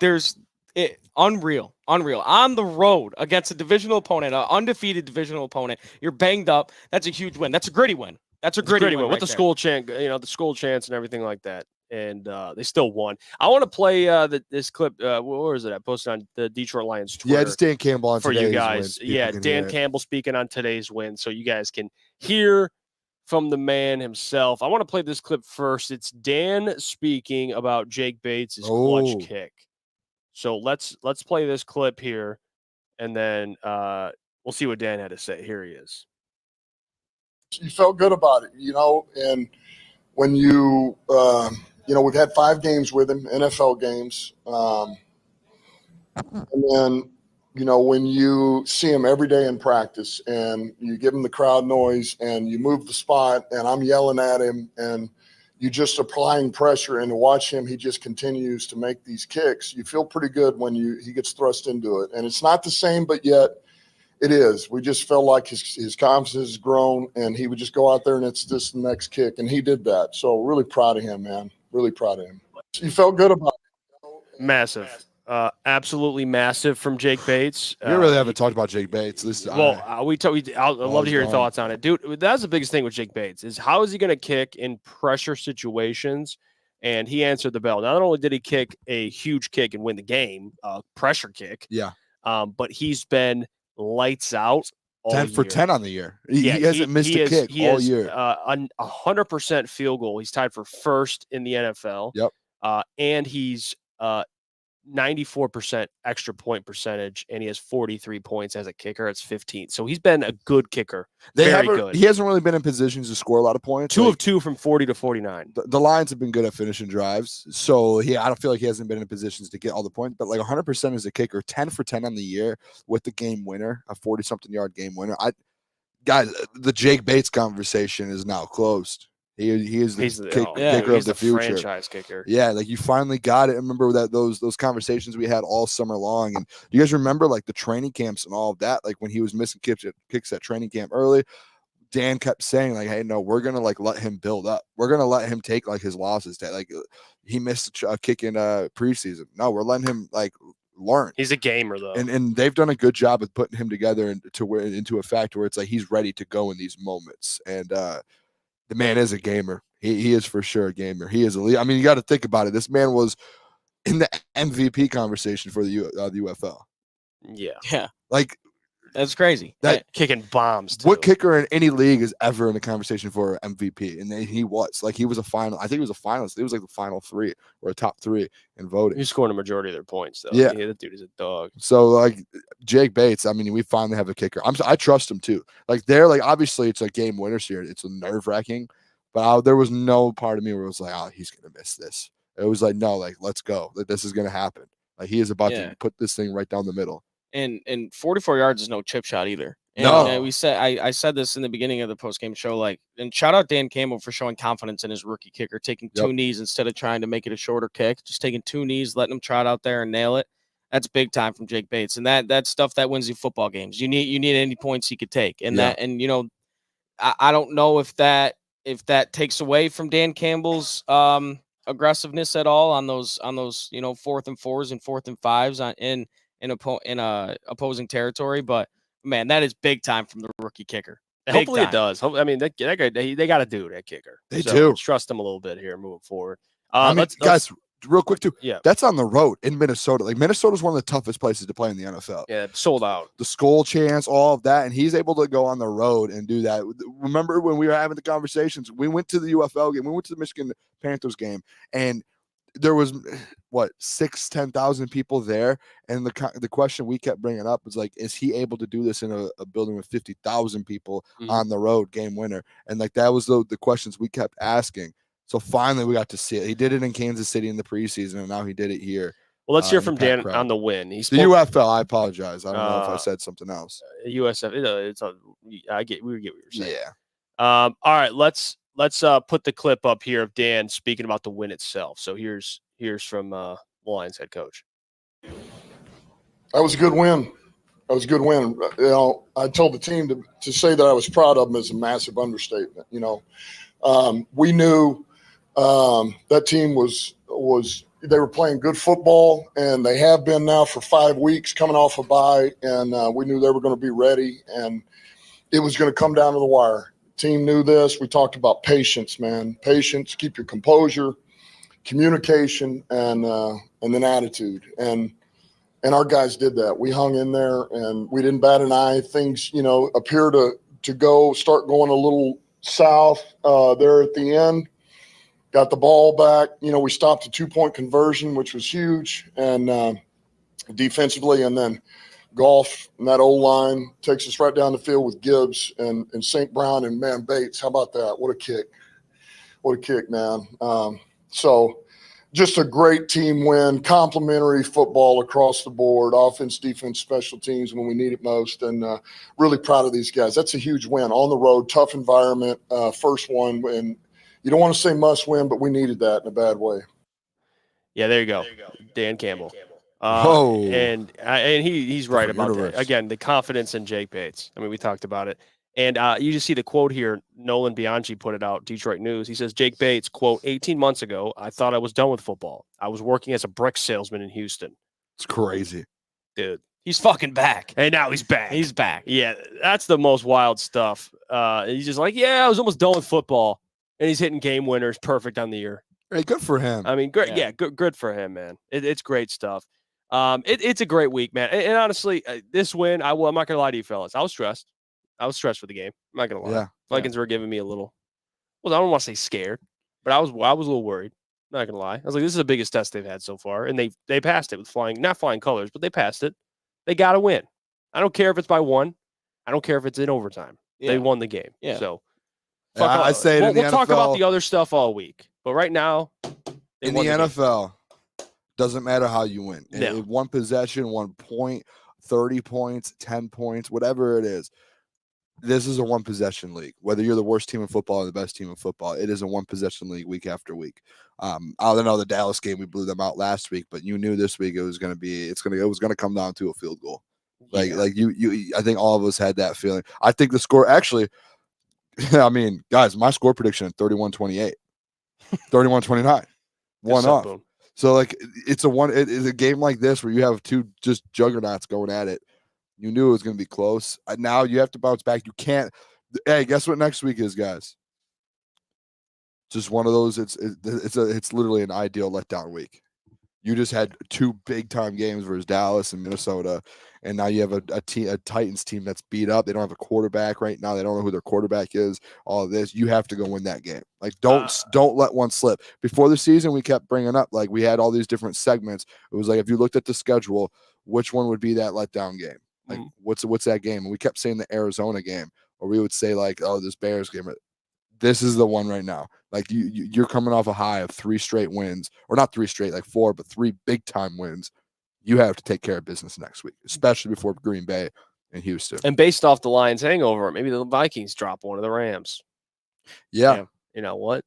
unreal on the road against a divisional opponent, an undefeated divisional opponent. You're banged up. That's a huge win. That's a gritty win. That's a gritty win with the school chant, the school chants and everything like that. And they still won. I want to play this clip. Where is it? I posted on the Detroit Lions Twitter. Yeah, just Dan Campbell on for you guys. Yeah, Dan Campbell speaking on today's win, so you guys can hear from the man himself. I want to play this clip first. It's Dan speaking about Jake Bates' clutch kick. So let's play this clip here, and then we'll see what Dan had to say. Here he is. You felt good about it, and when you we've had 5 games with him, NFL games. And then, when you see him every day in practice and you give him the crowd noise and you move the spot and I'm yelling at him and you just applying pressure and to watch him, he just continues to make these kicks. You feel pretty good when he gets thrust into it. And it's not the same, but yet it is. We just felt like his confidence has grown and he would just go out there and it's just the next kick. And he did that. So really proud of him, man. Really proud of him. You felt good about it. Massive. Absolutely massive from Jake Bates. We really haven't talked about Jake Bates. I'd love to hear your thoughts on it. Dude, that's the biggest thing with Jake Bates is how is he going to kick in pressure situations? And he answered the bell. Not only did he kick a huge kick and win the game, pressure kick. Yeah. But he's been lights out. 10 for 10 on the year. He hasn't missed a kick all year. 100% field goal. He's tied for first in the NFL. Yep. And he's 94% extra point percentage, and he has 43 points as a kicker. It's 15. So he's been a good kicker. Very good. He hasn't really been in positions to score a lot of points. 2 of 2 from 40 to 49. The Lions have been good at finishing drives. So I don't feel like he hasn't been in positions to get all the points, but like 100% as a kicker, 10 for 10 on the year with the game winner, a 40-something yard game winner. Guys, the Jake Bates conversation is now closed. He is the kicker of the future. Franchise kicker. Yeah, like you finally got it. I remember that those conversations we had all summer long. And do you guys remember like the training camps and all of that? Like when he was missing kicks at training camp early, Dan kept saying like, "Hey, no, we're gonna like let him build up. We're gonna let him take like his losses. Like he missed a kick in preseason. No, we're letting him like learn. He's a gamer though, and they've done a good job of putting him together into a factor where it's like he's ready to go in these moments. And the man is a gamer. He is for sure a gamer. He is elite. I mean, you got to think about it. This man was in the MVP conversation for the UFL. Yeah. Like, that's crazy. That kicking bombs. Too. What kicker in any league is ever in the conversation for MVP? And he was a final. I think he was a finalist. It was like the final 3 or a top 3 in voting. He's scoring a majority of their points, though. Yeah, that dude is a dog. So like Jake Bates, I mean, we finally have a kicker. I trust him too. Like obviously it's a game winners here. It's nerve wracking, but there was no part of me where it was like, oh, he's gonna miss this. It was like, no, like let's go. Like this is gonna happen. Like he is about to put this thing right down the middle. And 44 yards is no chip shot either. And, no, I said this in the beginning of the post-game show. Like, and shout out Dan Campbell for showing confidence in his rookie kicker, taking 2 knees instead of trying to make it a shorter kick, just taking 2 knees, letting him trot out there and nail it. That's big time from Jake Bates, and that's stuff that wins you football games. You need any points he could take, and I don't know if that takes away from Dan Campbell's aggressiveness at all on those 4th and 4s and 4th and 5s in opposing territory, but man, that is big time from the rookie kicker. Hopefully it does. I mean, that guy, they got to do that kicker. They do. Let's trust them a little bit here moving forward. I mean, guys, real quick too. Yeah, that's on the road in Minnesota. Like Minnesota is one of the toughest places to play in the NFL. Yeah, sold out. The Skull Chance, all of that, and he's able to go on the road and do that. Remember when we were having the conversations? We went to the UFL game. We went to the Michigan Panthers game, and there was 10,000 people there, and the question we kept bringing up was like, is he able to do this in a building with 50,000 people on the road, game winner? And like that was the questions we kept asking. So finally we got to see it. He did it in Kansas City in the preseason, and now he did it here. Well, let's hear from Dan on the win. The UFL. I apologize. I don't know if I said something else. USF. We get what you're saying. Yeah. All right. Let's put the clip up here of Dan speaking about the win itself. So here's from Lions head coach. That was a good win. That was a good win. You know, I told the team to say that I was proud of them is a massive understatement. You know, we knew that team was they were playing good football, and they have been now for 5 weeks coming off a bye, and we knew they were going to be ready, and it was going to come down to the wire. Team knew this. We talked about patience, man. Patience, keep your composure, communication, and then attitude. And our guys did that. We hung in there, and we didn't bat an eye. Things, you know, appear to start going a little south there at the end. Got the ball back. You know, we stopped a 2-point conversion, which was huge, and defensively, and then Goff and that O-line takes us right down the field with Gibbs and St. Brown and, man, Bates. How about that? What a kick. What a kick, man. So just a great team win, complimentary football across the board, offense, defense, special teams when we need it most, and really proud of these guys. That's a huge win on the road, tough environment, first one. And you don't want to say must win, but we needed that in a bad way. Yeah, there you go. Dan Campbell. And he's right about that. Again, the confidence in Jake Bates. I mean, we talked about it. And you just see the quote here. Nolan Bianchi put it out, Detroit News. He says, Jake Bates, quote, 18 months ago, I thought I was done with football. I was working as a brick salesman in Houston. It's crazy. Dude. He's fucking back. And now he's back. He's back. Yeah, that's the most wild stuff. He's just like, yeah, I was almost done with football. And he's hitting game winners perfect on the year. Hey, good for him. I mean, great. Yeah, good for him, man. It's great stuff. It's a great week, man. And honestly, this win, I'm not going to lie to you, fellas. I was stressed. I was stressed for the game. I'm not going to lie. Yeah. Vikings were giving me a little, well, I don't want to say scared, but I was a little worried. I'm not going to lie. I was like, this is the biggest test they've had so far. And they passed it with not flying colors, but they passed it. They got to win. I don't care if it's by 1. I don't care if it's in overtime. Yeah. They won the game. Yeah. So I say it in the we'll NFL, talk about the other stuff all week. But right now, in the NFL, doesn't matter how you win. No. One possession, 1 point, 30 points, 10 points, whatever it is. This is a one-possession league. Whether you're the worst team in football or the best team in football, it is a one-possession league week after week. I don't know the Dallas game, we blew them out last week, but you knew this week it was going to come down to a field goal. Like you, I think all of us had that feeling. I think the score actually. I mean, guys, my score prediction at 31-28, 31-29, one off. Boom. So like it's a game like this where you have two just juggernauts going at it. You knew it was going to be close. Now you have to bounce back. You can't. Hey, guess what next week is, guys? just one of those. It's literally an ideal letdown week. You just had 2 big time games versus Dallas and Minnesota, and now you have a Titans team that's beat up. They don't have a quarterback right now. They don't know who their quarterback is. All of this, you have to go win that game. Like don't let one slip. Before the season, we kept bringing up like we had all these different segments. It was like if you looked at the schedule, which one would be that letdown game? Like what's that game? And we kept saying the Arizona game, or we would say like, oh, this Bears game. This is the one right now. Like you're coming off a high of 3 straight wins, or not 3 straight, like 4, but 3 big time wins. You have to take care of business next week, especially before Green Bay and Houston. And based off the Lions' hangover, maybe the Vikings drop one of the Rams. Yeah. You know what?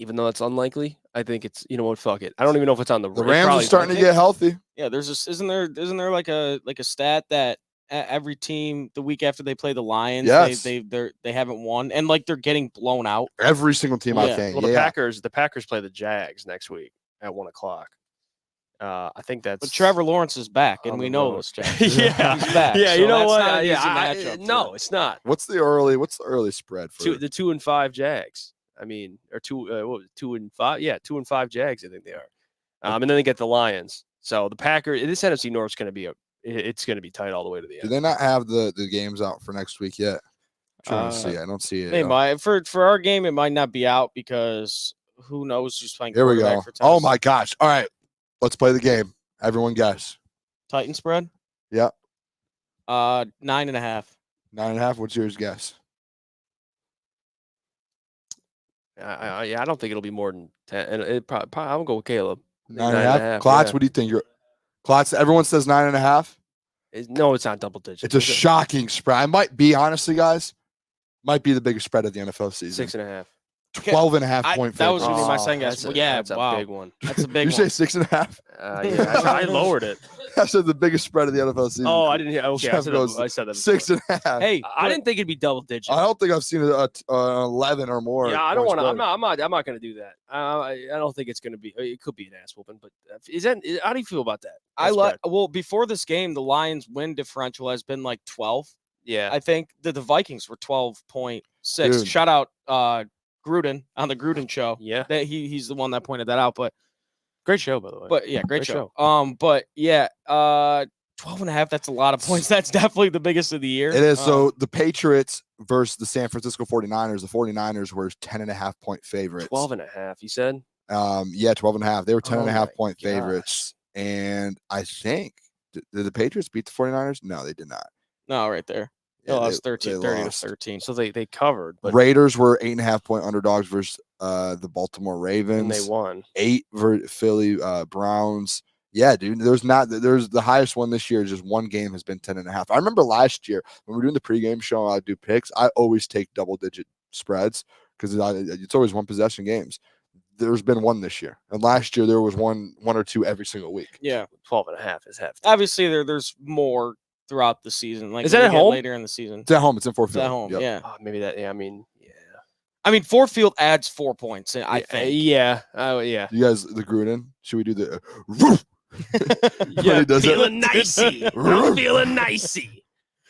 Even though it's unlikely, I think it's, you know what, fuck it. I don't even know if it's on the Rams are starting to get healthy. Yeah, isn't there like a stat that every team the week after they play the Lions, yes, they haven't won, and like they're getting blown out. Every single team, I think. Well, the Packers play the Jags next week at 1:00. I think that's. But Trevor Lawrence is back, and we know this. Yeah, he's back. Yeah, so you know what? No, it's not. What's the early spread for the 2-5 Jags? I mean, or 2-5? Yeah, 2-5 Jags. I think they are. And then they get the Lions. So the Packers. This NFC North's going to be it's going to be tight all the way to the end. Do they not have the games out for next week yet? I'm trying to see. I don't see it. They might. For our game, it might not be out because who knows who's playing. Here we go. Oh my gosh! All right, let's play the game. Everyone guess. Titan spread. Yeah. 9.5. 9.5. What's yours guess? I don't think it'll be more than 10. And it probably I'll go with Caleb. 9.5. Klotz, yeah. What do you think? Klotz, everyone says 9.5. No, it's not double digits. It's a shocking spread. I might be, honestly, guys, might be the biggest spread of the NFL season. 6.5. 12.5 point. That was going to be my second guess. That's a big one. That's a big one. You say 6.5? Yeah, I lowered it. I said the biggest spread of the NFL season. Oh, I didn't hear. Okay, I said that. 6.5. Hey, I didn't think it'd be double digits. I don't think I've seen an 11 or more. Yeah, I don't want to. I'm not going to do that. I don't think it's going to be. It could be an ass whooping, but how do you feel about that? Well, before this game, the Lions win differential has been like 12. Yeah, I think that the Vikings were 12.6. Shout out Gruden on the Gruden show. Yeah, that he's the one that pointed that out. But great show, by the way. But yeah, great show. But yeah, 12.5. That's a lot of points. That's definitely the biggest of the year. It is. So the Patriots versus the San Francisco 49ers. The 49ers were 10.5 point favorites. 12.5. You said? Yeah, 12.5. They were 10.5 point favorites. And I think did the Patriots beat the 49ers? No, they did not. No, right there. They lost 30-13. So they covered. But Raiders were 8.5 point underdogs versus the Baltimore Ravens. And they won. 8 versus Philly Browns. Yeah, dude. There's the highest one this year. Just one game has been 10.5. I remember last year when we were doing the pregame show, I do picks. I always take double digit spreads because it's always one possession games. There's been one this year, and last year there was one or two every single week. Yeah, 12.5 is hefty. Obviously, there's more throughout the season. Like, is that at home? Later in the season, it's at home. It's in Ford Field. It's at home. Yep. Yeah. Oh, maybe that. Yeah. I mean, Ford Field adds 4 points. I think. Yeah. Oh, yeah. You guys, the Gruden. Should we do the? Yeah, feeling nicey. I'm feeling nicey.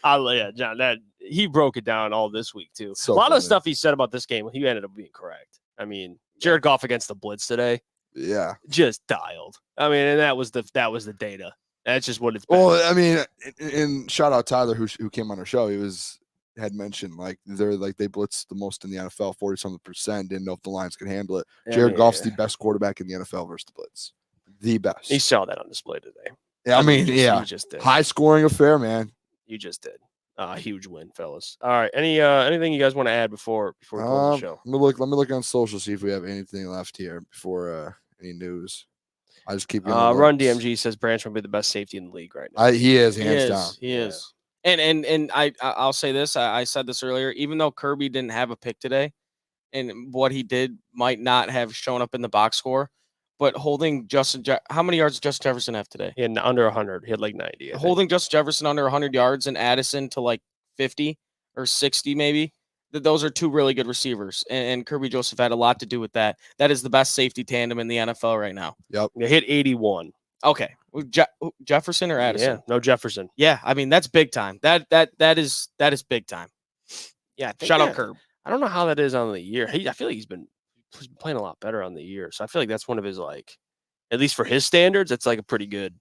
Yeah, John. That he broke it down all this week too. So a lot funny. of stuff he said about this game, he ended up being correct. I mean, Jared Goff against the blitz today. Yeah, just dialed. I mean, and that was the data. That's just what it's been. Well, I mean, and shout out Tyler who came on our show. He had mentioned they blitzed the most in the NFL, 40-something%. Didn't know if the Lions could handle it. Jared Goff's the best quarterback in the NFL versus the blitz. The best. He saw that on display today. Yeah, I mean, you just did. High scoring affair, man. You just did. Huge win, fellas. All right. Anything you guys want to add before we close the show? Let me look on social, see if we have anything left here before any news. I just keep going. Run DMG says Branch will be the best safety in the league right now. He is hands down. He is. And I'll say this. I said this earlier. Even though Kirby didn't have a pick today, and what he did might not have shown up in the box score, but holding how many yards did Justin Jefferson have today? He had under 100. He had like 90. Holding Justin Jefferson under 100 yards and Addison to like 50 or 60 maybe. Those are two really good receivers, and Kirby Joseph had a lot to do with that. That is the best safety tandem in the NFL right now. Yep. They hit 81. Okay. Jefferson or Addison? Yeah, no Jefferson. Yeah, I mean that's big time. That is big time. Yeah. Shout out Curb. I don't know how that is on the year. I feel like he's been he's been playing a lot better on the year. So I feel like that's one of his, like, at least for his standards, it's like a pretty good.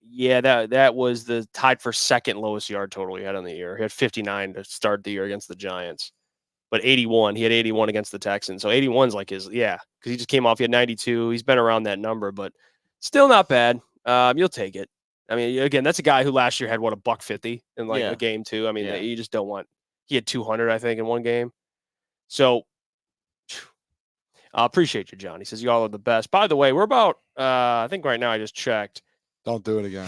Yeah, that was the tied for second lowest yard total he had on the year. He had 59 to start the year against the Giants, but 81. He had 81 against the Texans. So 81's like his, because he just came off. He had 92. He's been around that number, but still not bad. You'll take it. I mean, again, that's a guy who last year had a $150 in like a game too. I mean, you just don't want. He had 200, I think, in one game. So I appreciate you, John. He says you all are the best. By the way, we're about. I think right now I just checked. Don't do it again.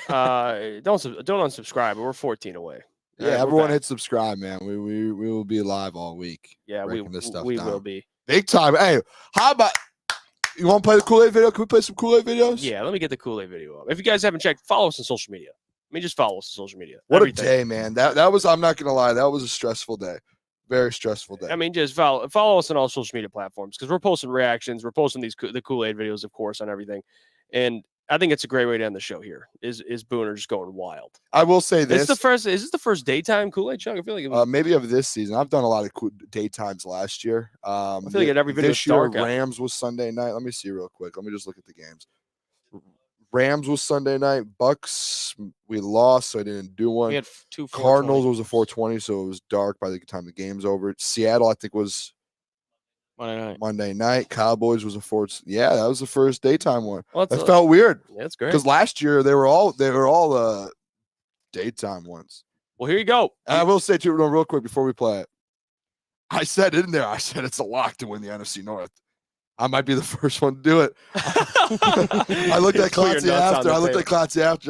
Don't unsubscribe. We're 14 away. Yeah, everyone hit subscribe, man. We will be live all week. Yeah, we will be big time. Hey, how about you want to play the Kool-Aid video? Can we play some Kool-Aid videos? Yeah, let me get the Kool-Aid video up. If you guys haven't checked, follow us on social media. Just follow us on social media. What a day, man. That was. I'm not gonna lie. That was a stressful day. Very stressful day. I mean, just follow us on all social media platforms because we're posting reactions. We're posting the Kool-Aid videos, of course, on everything, and I think it's a great way to end the show here. Is Booner just going wild? I will say this. Is this the first daytime Kool-Aid show? I feel like it was, maybe of this season. I've done a lot of daytimes last year. I feel like every video this year, Rams was Sunday night. Let me see real quick. Let me just look at the games. Rams was Sunday night. Bucks, we lost, so I didn't do one. We had two. Cardinals was a 4:20, so it was dark by the time the game's over. Seattle, I think, was Monday night. Cowboys was a 4. Yeah, that was the first daytime one. Well, that felt weird. Yeah, that's great. Because last year they were all daytime ones. Well, here you go. And I will say too, real quick before we play it. I said it's a lock to win the NFC North. I might be the first one to do it. I looked at Klotz after. I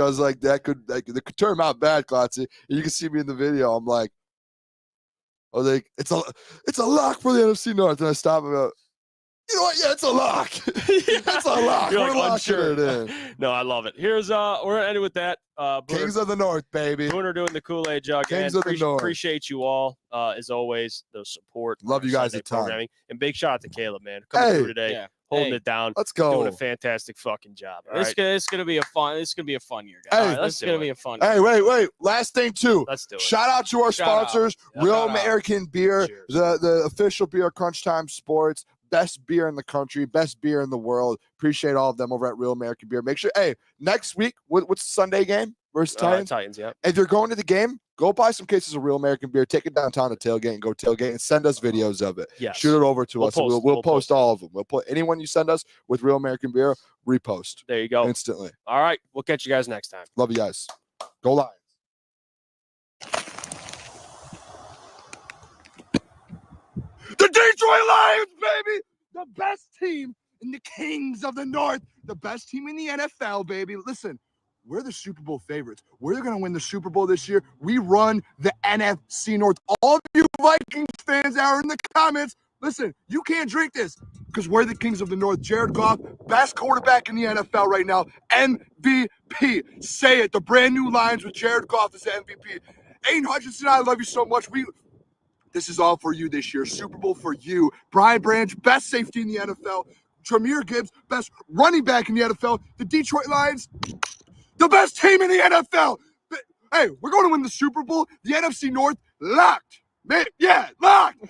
was like, that could turn out bad, Klotz. You can see me in the video. I'm like, it's a lock for the NFC North. And I stop about, you know what? Yeah, it's a lock. It's a lock. You're We're locking it in. No, I love it. Here's we're gonna end it with that. Kings of the North, baby. Booner doing the Kool-Aid jug. Kings of the North. Appreciate you all as always. The support. Love you guys a ton. And big shout out to Caleb, man, coming through today, holding it down. Let's go. Doing a fantastic fucking job. It's gonna be a fun year, guys. Hey, it's gonna be a fun year. Hey, wait. Last thing too. Let's do it. Shout out to our sponsors, Real American Beer, the official beer, Crunch Time Sports. Best beer in the country, best beer in the world. Appreciate all of them over at Real American Beer. Make sure, next week, what's the Sunday game versus Titans? Titans, yeah. If you're going to the game, go buy some cases of Real American Beer. Take it downtown to tailgate and go tailgate and send us videos of it. Yes. Shoot it over to us. We'll post all of them. We'll put anyone you send us with Real American Beer, repost. There you go. Instantly. All right. We'll catch you guys next time. Love you guys. Go Lions. The Detroit Lions, baby! The best team in the Kings of the North. The best team in the NFL, baby. Listen, we're the Super Bowl favorites. We're going to win the Super Bowl this year. We run the NFC North. All of you Vikings fans out in the comments, listen, you can't drink this because we're the Kings of the North. Jared Goff, best quarterback in the NFL right now. MVP. Say it. The brand new Lions with Jared Goff as the MVP. Aiden Hutchinson, I love you so much. This is all for you this year. Super Bowl for you. Brian Branch, best safety in the NFL. Jahmyr Gibbs, best running back in the NFL. The Detroit Lions, the best team in the NFL. Hey, we're going to win the Super Bowl. The NFC North, locked. Yeah, locked.